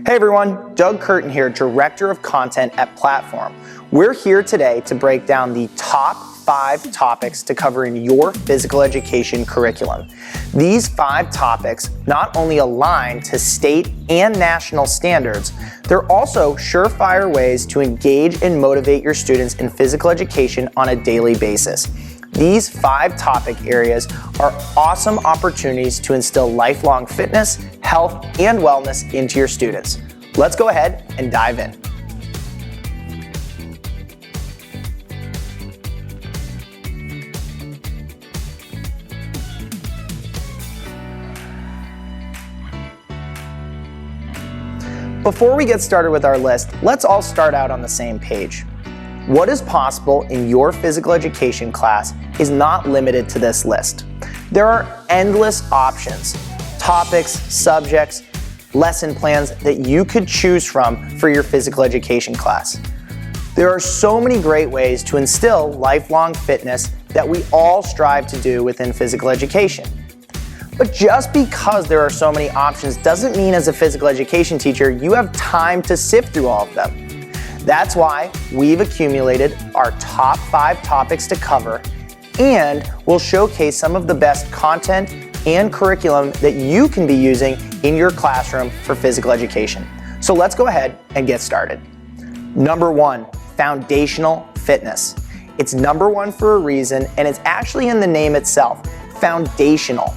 Hey everyone, Doug Curtin here, Director of Content at Platform. We're here today to break down the top 5 topics to cover in your physical education curriculum. These 5 topics not only align to state and national standards, they're also surefire ways to engage and motivate your students in physical education on a daily basis. These 5 topic areas are awesome opportunities to instill lifelong fitness, health, and wellness into your students. Let's go ahead and dive in. Before we get started with our list, let's all start out on the same page. What is possible in your physical education class is not limited to this list. There are endless options, topics, subjects, lesson plans that you could choose from for your physical education class. There are so many great ways to instill lifelong fitness that we all strive to do within physical education. But just because there are so many options doesn't mean as a physical education teacher you have time to sift through all of them. That's why we've accumulated our top 5 topics to cover, and we'll showcase some of the best content and curriculum that you can be using in your classroom for physical education. So let's go ahead and get started. Number 1, foundational fitness. It's number 1 for a reason, and it's actually in the name itself, foundational.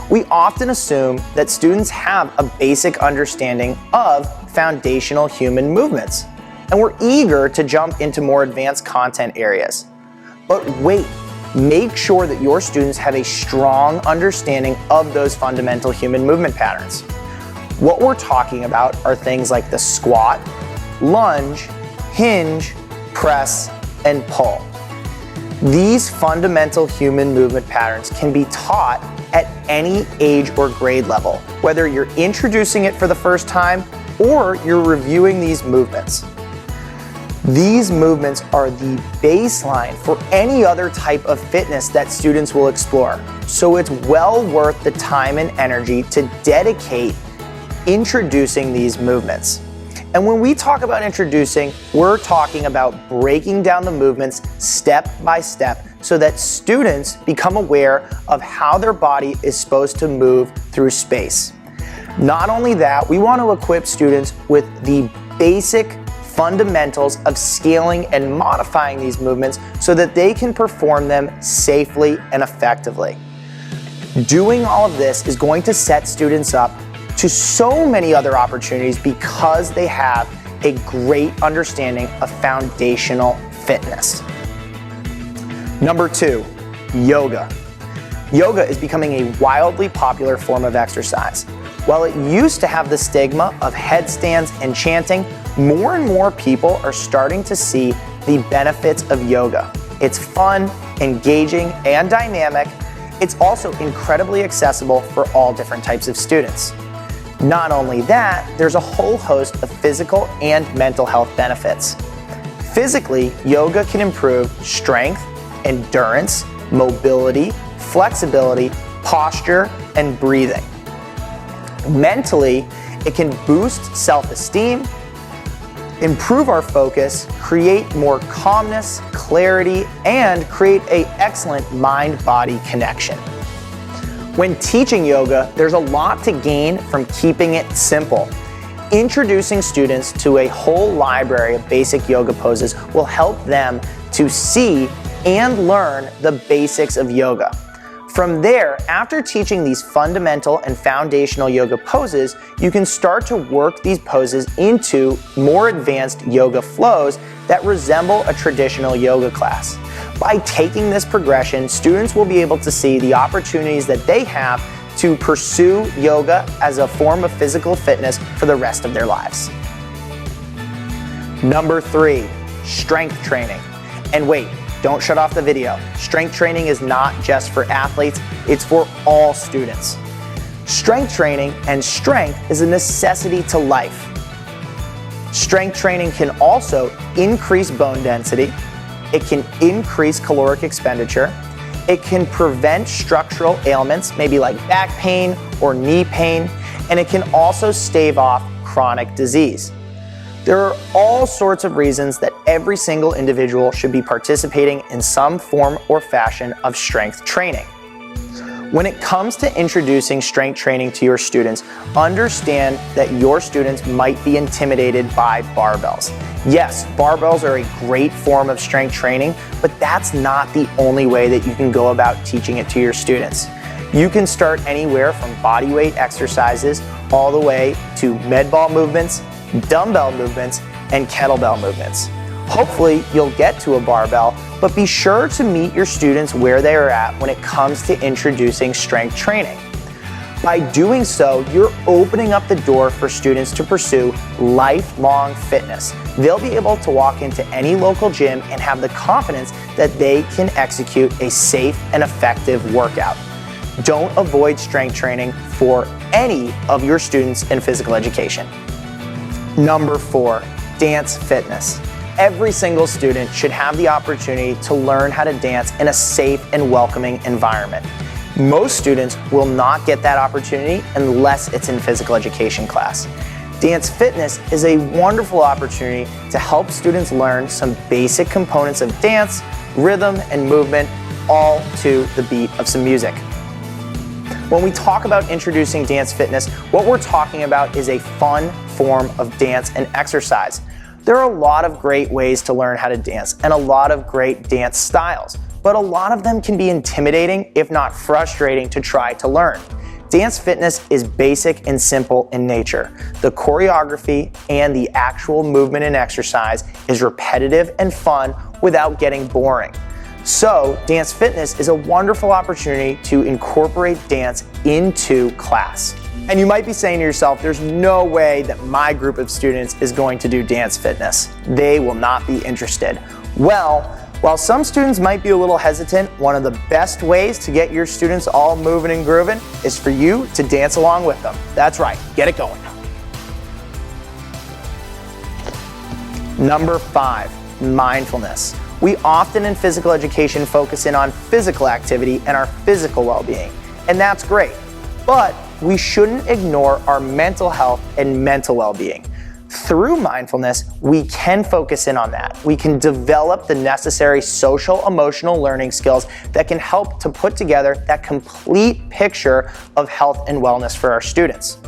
We often assume that students have a basic understanding of foundational human movements, and we're eager to jump into more advanced content areas. But wait, make sure that your students have a strong understanding of those fundamental human movement patterns. What we're talking about are things like the squat, lunge, hinge, press, and pull. These fundamental human movement patterns can be taught at any age or grade level, whether you're introducing it for the first time or you're reviewing these movements. These movements are the baseline for any other type of fitness that students will explore. So it's well worth the time and energy to dedicate introducing these movements. And when we talk about introducing, we're talking about breaking down the movements step by step so that students become aware of how their body is supposed to move through space. Not only that, we want to equip students with the basic fundamentals of scaling and modifying these movements so that they can perform them safely and effectively. Doing all of this is going to set students up to so many other opportunities because they have a great understanding of foundational fitness. Number 2, yoga. Yoga is becoming a wildly popular form of exercise. While it used to have the stigma of headstands and chanting, more and more people are starting to see the benefits of yoga. It's fun, engaging, and dynamic. It's also incredibly accessible for all different types of students. Not only that, there's a whole host of physical and mental health benefits. Physically, yoga can improve strength, endurance, mobility, flexibility, posture, and breathing. Mentally, it can boost self-esteem, improve our focus, create more calmness, clarity, and create an excellent mind-body connection. When teaching yoga, there's a lot to gain from keeping it simple. Introducing students to a whole library of basic yoga poses will help them to see and learn the basics of yoga. From there, after teaching these fundamental and foundational yoga poses, you can start to work these poses into more advanced yoga flows that resemble a traditional yoga class. By taking this progression, students will be able to see the opportunities that they have to pursue yoga as a form of physical fitness for the rest of their lives. Number 3, strength training. And wait, don't shut off the video. Strength training is not just for athletes, it's for all students. Strength training and strength is a necessity to life. Strength training can also increase bone density, it can increase caloric expenditure, it can prevent structural ailments, maybe like back pain or knee pain, and it can also stave off chronic disease. There are all sorts of reasons that every single individual should be participating in some form or fashion of strength training. When it comes to introducing strength training to your students, understand that your students might be intimidated by barbells. Yes, barbells are a great form of strength training, but that's not the only way that you can go about teaching it to your students. You can start anywhere from body weight exercises all the way to med ball movements, dumbbell movements, and kettlebell movements. Hopefully, you'll get to a barbell, but be sure to meet your students where they are at when it comes to introducing strength training. By doing so, you're opening up the door for students to pursue lifelong fitness. They'll be able to walk into any local gym and have the confidence that they can execute a safe and effective workout. Don't avoid strength training for any of your students in physical education. Number 4, dance fitness. Every single student should have the opportunity to learn how to dance in a safe and welcoming environment. Most students will not get that opportunity unless it's in physical education class. Dance fitness is a wonderful opportunity to help students learn some basic components of dance, rhythm, and movement, all to the beat of some music. When we talk about introducing dance fitness, what we're talking about is a fun form of dance and exercise. There are a lot of great ways to learn how to dance and a lot of great dance styles, but a lot of them can be intimidating, if not frustrating, to try to learn. Dance fitness is basic and simple in nature. The choreography and the actual movement and exercise is repetitive and fun without getting boring. So, dance fitness is a wonderful opportunity to incorporate dance into class. And you might be saying to yourself, there's no way that my group of students is going to do dance fitness. They will not be interested. Well, while some students might be a little hesitant, one of the best ways to get your students all moving and grooving is for you to dance along with them. That's right, get it going. Number 5, mindfulness. We often in physical education focus in on physical activity and our physical well-being, and that's great. But we shouldn't ignore our mental health and mental well-being. Through mindfulness, we can focus in on that. We can develop the necessary social emotional learning skills that can help to put together that complete picture of health and wellness for our students.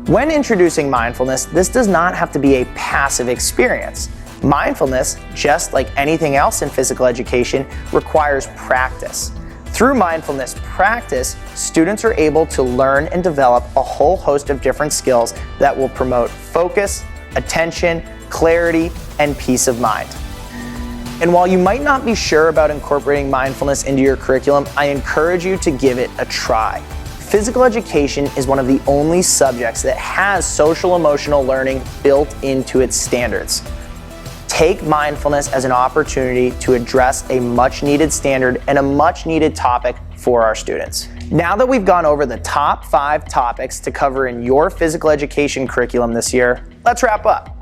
When introducing mindfulness, this does not have to be a passive experience. Mindfulness, just like anything else in physical education, requires practice. Through mindfulness practice, students are able to learn and develop a whole host of different skills that will promote focus, attention, clarity, and peace of mind. And while you might not be sure about incorporating mindfulness into your curriculum, I encourage you to give it a try. Physical education is one of the only subjects that has social emotional learning built into its standards. Take mindfulness as an opportunity to address a much needed standard and a much needed topic for our students. Now that we've gone over the top 5 topics to cover in your physical education curriculum this year, let's wrap up.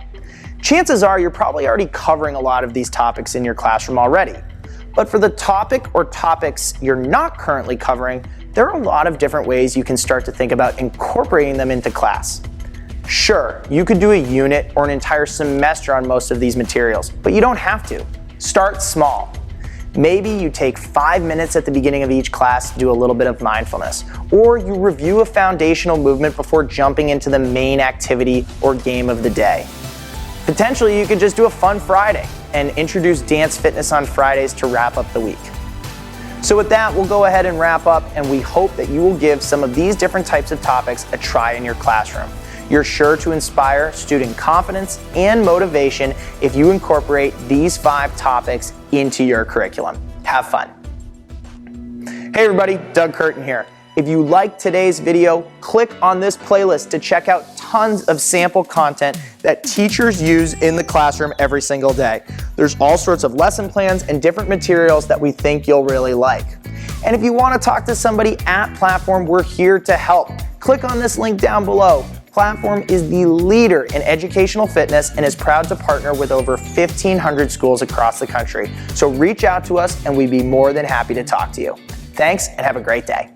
Chances are you're probably already covering a lot of these topics in your classroom already. But for the topic or topics you're not currently covering, there are a lot of different ways you can start to think about incorporating them into class. Sure, you could do a unit or an entire semester on most of these materials, but you don't have to. Start small. Maybe you take 5 minutes at the beginning of each class to do a little bit of mindfulness, or you review a foundational movement before jumping into the main activity or game of the day. Potentially, you could just do a fun Friday and introduce dance fitness on Fridays to wrap up the week. So with that, we'll go ahead and wrap up, and we hope that you will give some of these different types of topics a try in your classroom. You're sure to inspire student confidence and motivation if you incorporate these 5 topics into your curriculum. Have fun. Hey everybody, Doug Curtin here. If you liked today's video, click on this playlist to check out tons of sample content that teachers use in the classroom every single day. There's all sorts of lesson plans and different materials that we think you'll really like. And if you want to talk to somebody at Platform, we're here to help. Click on this link down below. Platform is the leader in educational fitness and is proud to partner with over 1,500 schools across the country. So reach out to us and we'd be more than happy to talk to you. Thanks and have a great day.